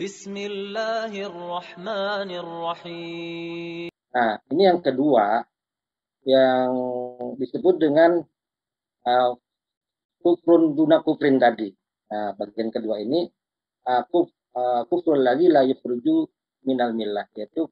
Bismillahirrahmanirrahim. Nah, ini yang kedua yang disebut dengan kufrun duna kufrin tadi. Nah, bagian kedua ini kufrun lagi la yukhruju minal millah, yaitu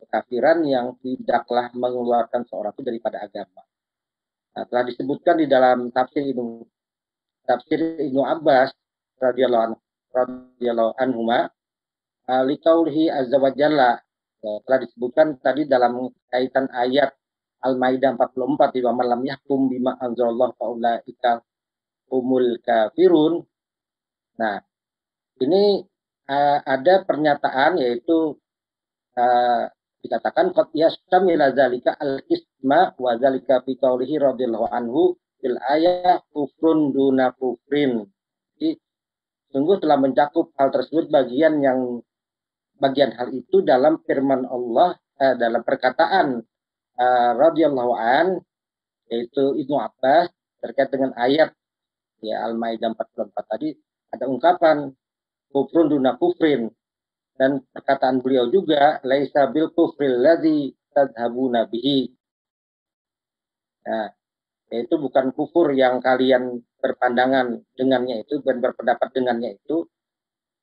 kekafiran yang tidaklah mengeluarkan seorang itu daripada agama. Nah, telah disebutkan di dalam tafsir Ibnu Abbas radhiyallahu anhuma liqaulihi azza wa jalla, telah disebutkan tadi dalam kaitan ayat Al-Maidah 44 di malam yahkum bima anzalallah faulaika humul kafirun. Nah, ini ada pernyataan yaitu dikatakan qad yastamila zalika al-isma wa zalika fi qaulihi radhiyallahu anhu fil ayah kufrun duna kufrin. Jadi sungguh telah mencakup hal tersebut bagian hal itu dalam firman Allah, dalam perkataan radhiyallahu an, yaitu Ibnu Abbas terkait dengan ayat ya Al-Maidah 44 tadi, ada ungkapan kufrun duna kufrin, dan perkataan beliau juga laisa bil kufril ladzi tadhhabuna bihi. Nah, yaitu bukan kufur yang kalian berpandangan dengannya itu dan berpendapat dengannya itu.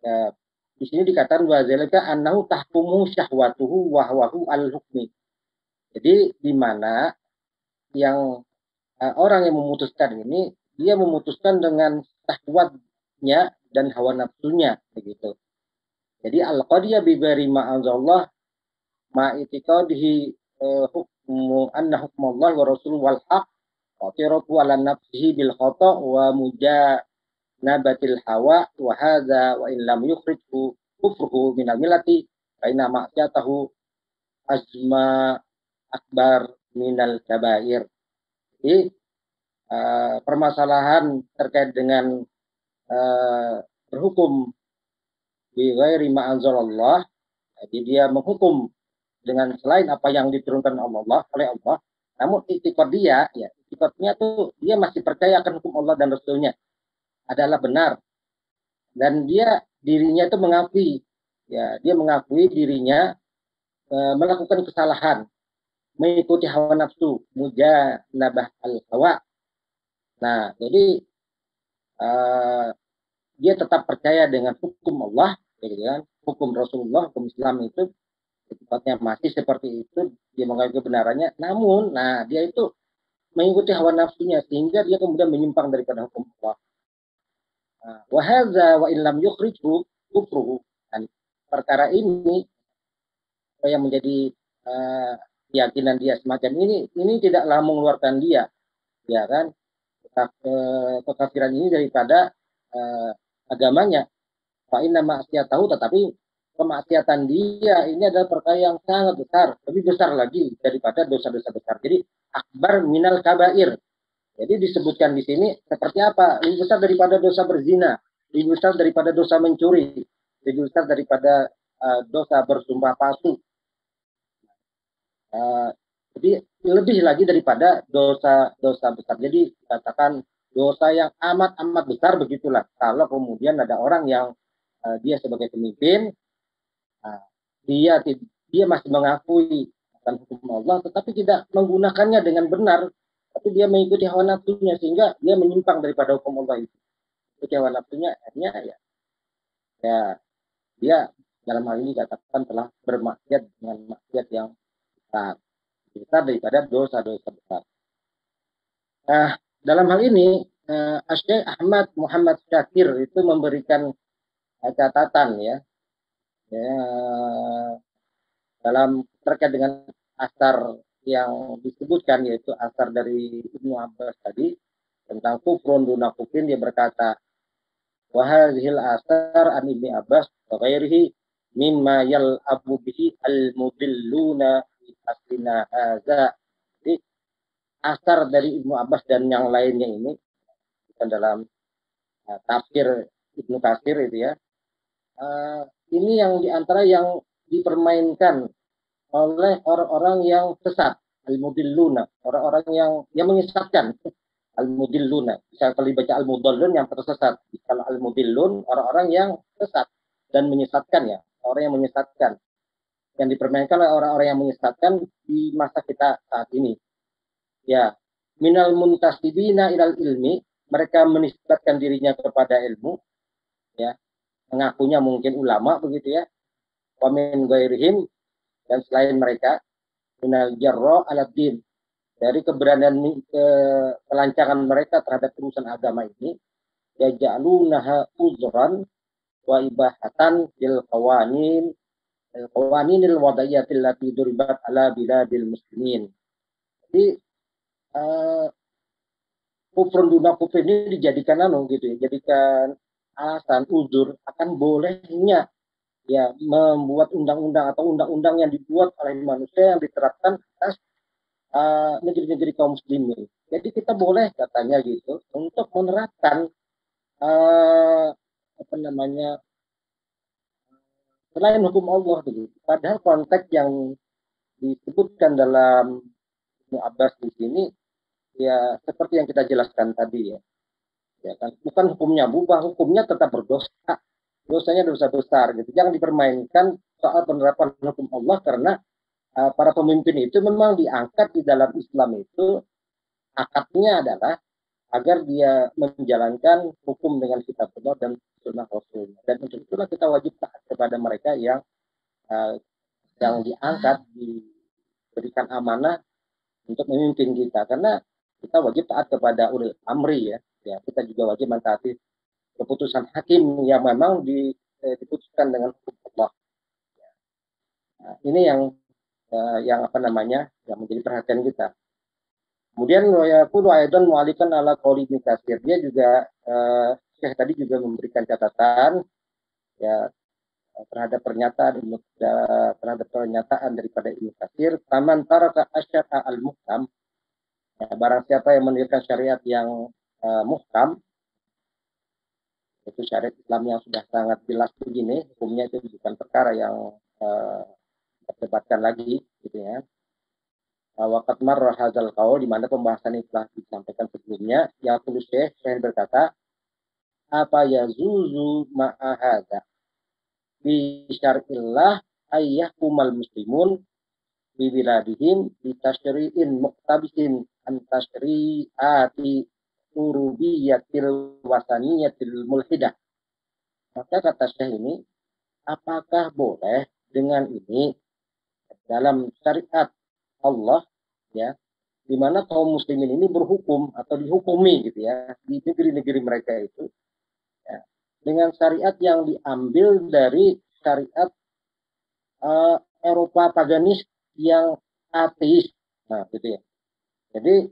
Ya, di sini dikatakan wa zalika annahu tahkumu syahwatuhu wa huwahu al-hukmi. Jadi di mana yang orang yang memutuskan ini, dia memutuskan dengan syahwatnya dan hawa nafsunya begitu. Jadi al-qadiyah bi ghairi ma anzalallah ma itiqadihi hukmu anna hukmallah wa rasul wal haq wa tiratu ala nafsihi bil khata wa mujanabatil hawa wa hadza wa in lam yukhrijhu kufruhu minal millati fa inna ma'siyatahu azma akbar minal kabair. Jadi permasalahan terkait dengan berhukum bi ghairi ma anzalallah, jadi dia menghukum dengan selain apa yang diturunkan oleh Allah, namun itikad dia, ya itikadnya tuh dia masih percaya akan hukum Allah dan Rasulnya adalah benar, dan dirinya itu mengakui, ya dia mengakui dirinya melakukan kesalahan, mengikuti hawa nafsu, mujanabah al-hawa. Nah, jadi dia tetap percaya dengan hukum Allah, gitu kan, hukum Rasulullah, hukum Islam itu sifatnya masih seperti itu, dia mengakui kebenarannya, namun dia itu mengikuti hawa nafsunya sehingga dia kemudian menyimpang daripada hukum Allah. Wa hadza wa illam yukhrijhu kufruhu. Dan perkara ini yang menjadi keyakinan dia semacam ini tidaklah mengeluarkan dia, ya kan, kekafiran ini daripada agamanya. Fa inna ma'siyatahu, tetapi kemaksiatan dia ini adalah perkara yang sangat besar, lebih besar lagi daripada dosa-dosa besar. Jadi akbar minal kabair. Jadi disebutkan di sini seperti apa? Lebih besar daripada dosa berzina, lebih besar daripada dosa mencuri, lebih besar daripada dosa bersumpah palsu. Jadi lebih lagi daripada dosa-dosa besar. Jadi katakan dosa yang amat besar begitulah. Kalau kemudian ada orang yang dia sebagai pemimpin, dia masih mengakui akan hukum Allah, tetapi tidak menggunakannya dengan benar, tapi dia mengikuti hawa nafsunya sehingga dia menyimpang daripada hukum Allah itu. Ikuti hawa nafsunya, akhirnya ya dia dalam hal ini dikatakan telah bermaksiat dengan maksiat yang besar daripada dosa-dosa besar. Nah, dalam hal ini Syekh Ahmad Muhammad Syakir itu memberikan catatan ya dalam terkait dengan asar yang disebutkan, yaitu asar dari Ibnu Abbas tadi tentang kufrun duna kufrin. Dia berkata, wa hadhil asar an Ibnu Abbas wa ghairihi mimma yal'abu bihi al-mudilluna fi aslina hadza. Jadi asar dari Ibnu Abbas dan yang lainnya ini dalam tafsir Ibnu Katsir itu ya, ini yang diantara yang dipermainkan oleh orang-orang yang sesat, al-mudilluna, orang-orang yang menyesatkan, al-mudilluna. Bisa kalau dibaca al-mudallun yang tersesat, kalau al-mudillun orang-orang yang sesat. dan menyesatkan ya, orang yang menyesatkan. Yang dipermainkan oleh orang-orang yang menyesatkan di masa kita saat ini. Ya, minal muntasibina ilal ilmi, mereka menisbatkan dirinya kepada ilmu, ya, mengakunya mungkin ulama begitu ya. Wa min ghairihim, dan selain mereka, minal jarra ala din, dari keberanian kelancaran mereka terhadap urusan agama ini, yaj'alunaha uzran wa ibahatan bil qawaninil wadaiyatil lati duribat ala biladil muslimin. Jadi kufrun duna kufur ini dijadikan gitu ya, jadikan alasan uzur akan bolehnya ya membuat undang-undang atau undang-undang yang dibuat oleh manusia yang diterapkan atas negeri-negeri kaum muslimin. Jadi kita boleh katanya gitu untuk menerapkan apa namanya selain hukum Allah gitu. Padahal konteks yang disebutkan dalam Ibnu Abbas di sini ya seperti yang kita jelaskan tadi ya. Ya kan, bukan hukumnya berubah, hukumnya tetap berdosa. Dosanya dosa besar gitu. Jangan dipermainkan soal penerapan hukum Allah karena para pemimpin itu memang diangkat di dalam Islam itu akadnya adalah agar dia menjalankan hukum dengan kitab Allah dan sunnah Rasul. Dan untuk itulah kita wajib taat kepada mereka yang diangkat, diberikan amanah untuk memimpin kita. Karena kita wajib taat kepada ulil amri ya. Ya, kita juga wajib mentaati keputusan hakim yang memang diputuskan dengan hukum Allah. Nah, ini yang apa namanya yang menjadi perhatian kita. Kemudian wayakulu aidan mu'alikan ala qauli Ibnu Katsir, dia juga Syekh tadi juga memberikan catatan ya terhadap pernyataan daripada Ibnu Katsir, taman taraka asyara al-muhkam, ya, barang siapa yang meninggalkan syariat yang muhkam, itu syariat Islam yang sudah sangat jelas begini, hukumnya itu bukan perkara yang diperdebatkan lagi gitu ya. Waqat marrah hadzal qaul, di mana pembahasan ini telah disampaikan sebelumnya, ya tulis Syekh berkata, apa yazuzu ma'a hadza bi syar'illah ayyahkumal muslimun bi biladihim bi tasyri'in muqtabisin an tasyri'ati urubiyatil wasaniyatil mulhidah. Maka kata Syekh ini, apakah boleh dengan ini dalam syariat Allah ya, di mana kaum muslimin ini berhukum atau dihukumi gitu ya di negeri-negeri mereka itu ya, dengan syariat yang diambil dari syariat Eropa paganis yang ateis, nah gitu ya. Jadi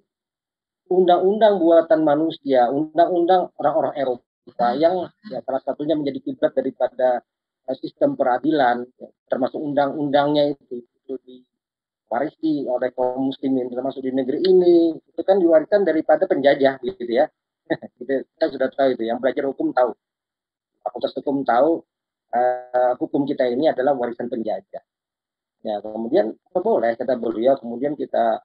undang-undang buatan manusia, undang-undang orang-orang Eropa yang ya, salah satunya menjadi kiblat daripada sistem peradilan, ya, termasuk undang-undangnya itu diwarisi oleh kaum muslimin termasuk di negeri ini, itu kan diwariskan daripada penjajah gitu ya. Kita sudah tahu itu, yang belajar hukum tahu, fakultas hukum tahu hukum kita ini adalah warisan penjajah. Ya, kemudian boleh kata beliau, kemudian kita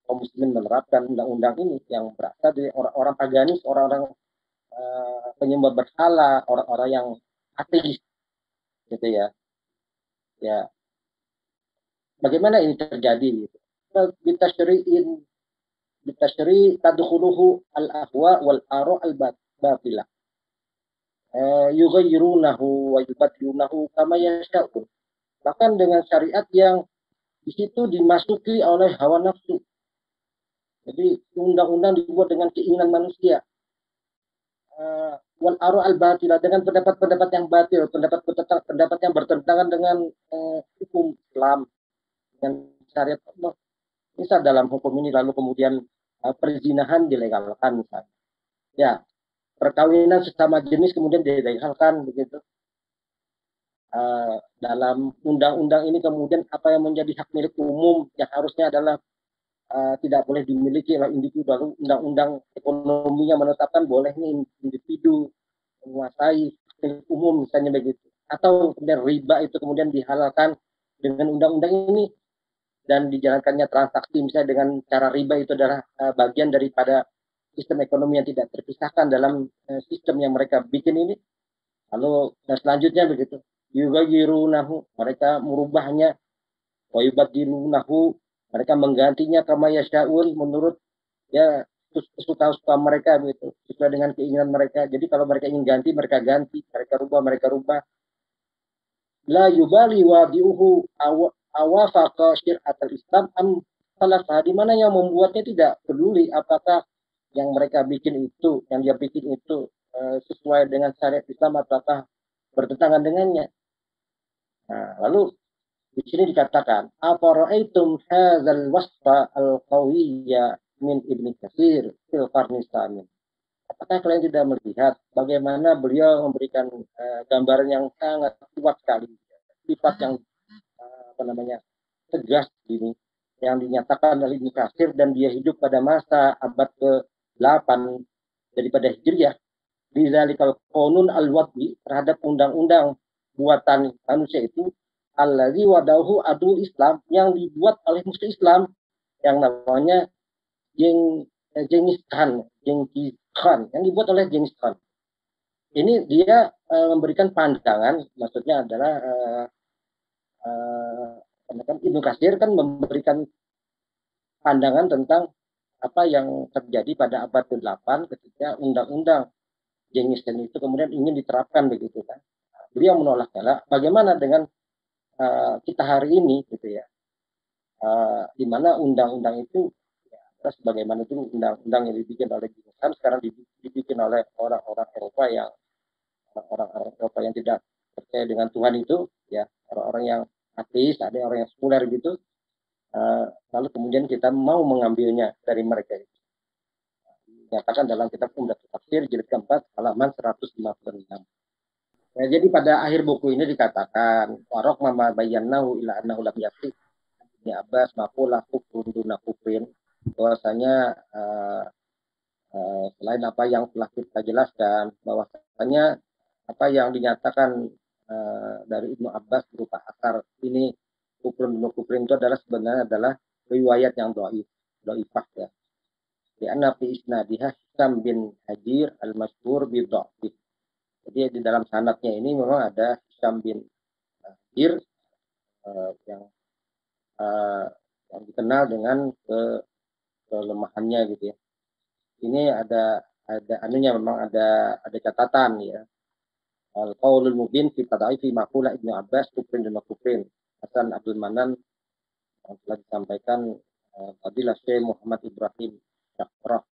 kaum muslimin menerapkan undang-undang ini yang berasal dari orang-orang paganis, orang-orang penyembah berhala, orang-orang yang ateis gitu ya. Ya, bagaimana ini terjadi gitu. Bitasyri tadkhuluhu al-ahwa wal ara al-batila. Yughayyirunahu wa yubaddilunahu kama yasha'un. Bahkan dengan syariat yang di situ dimasuki oleh hawa nafsu. Jadi undang-undang dibuat dengan keinginan manusia. Wal ara al-batila, dengan pendapat-pendapat yang batil, pendapat yang bertentangan dengan hukum Islam, dengan syariat Allah. Misal dalam hukum ini lalu kemudian perzinahan dilegalkan misalnya. Ya, perkawinan sesama jenis kemudian dilegalkan begitu. Dalam undang-undang ini kemudian apa yang menjadi hak milik umum yang harusnya adalah tidak boleh dimiliki oleh individu, lalu undang-undang ekonominya menetapkan bolehnya individu menguasai hak milik umum misalnya begitu. Atau kemudian riba itu kemudian dihalalkan dengan undang-undang ini dan dijalankannya transaksi misalnya dengan cara riba, itu adalah bagian daripada sistem ekonomi yang tidak terpisahkan dalam sistem yang mereka bikin ini. Lalu dan selanjutnya begitu. Yugayirunahu, mereka merubahnya. Wa yubadilunahu, mereka menggantinya kama yasyaun, menurut ya suka-suka mereka begitu, sesuai dengan keinginan mereka. Jadi kalau mereka ingin ganti, mereka rubah. La yubali wadiuhu awafaqa syir'at al-Islam am salafah, di mana yang membuatnya tidak peduli apakah yang mereka bikin itu, yang dia bikin itu sesuai dengan syariat Islam ataukah bertentangan dengannya. Nah, lalu di sini dikatakan, afara'aitum hadzal wasfa al-qawiyya min Ibnu Katsir fil qarni tsamin. Apakah kalian tidak melihat bagaimana beliau memberikan gambaran yang sangat kuat sekali, sifat yang apa namanya, tegas ini, yang dinyatakan oleh Ibnu Katsir, dan dia hidup pada masa abad ke-8 daripada Hijriah. Di zalikal qanun al-wad'i, terhadap undang-undang buatan manusia itu, allazi wadahu adu Islam, yang dibuat oleh musuh Islam, yang namanya Genghis Khan, yang dibuat oleh Genghis Khan. Ini dia memberikan pandangan, maksudnya adalah Ibnu Katsir kan memberikan pandangan tentang apa yang terjadi pada abad ke-8 ketika undang-undang Genghis Khan itu kemudian ingin diterapkan begitu kan. Beliau menolaknya. Bagaimana dengan kita hari ini gitu ya, di mana undang-undang itu ya, sebagaimana itu undang-undang yang dibikin oleh Genghis Khan sekarang dibikin oleh orang-orang Eropa yang tidak percaya dengan Tuhan itu, ya, orang-orang yang ateis, ada orang yang sekuler gitu, lalu kemudian kita mau mengambilnya dari mereka. Dinyatakan dalam kitab Umdatul Tafsir jilid keempat halaman 156. Nah, jadi pada akhir buku ini dikatakan warok mama bayyanahu ila annahu lam yati Ibnu Abbas maqulah kufrun duna kufrin, bahwasanya selain apa yang telah kita jelaskan, bahwasanya apa yang dinyatakan dari Ibnu Abbas berupa akar ini kufrun duna kufrin itu adalah sebenarnya adalah riwayat yang doifah ya. Di anna fi isnadiha Hisam bin Hajir al-Masyhur bi dha'fi. Jadi di dalam sanadnya ini memang ada Hisam bin Hajir yang yang dikenal dengan kelemahannya gitu ya. Ini ada anunya, memang ada catatan ya. Al-qaulul mubin fi tadaifi maqula Ibnu Abbas kufrin dan kufrin. Hasan Abdul Manan yang telah disampaikan Fadilah Syekh Muhammad Ibrahim Syakrah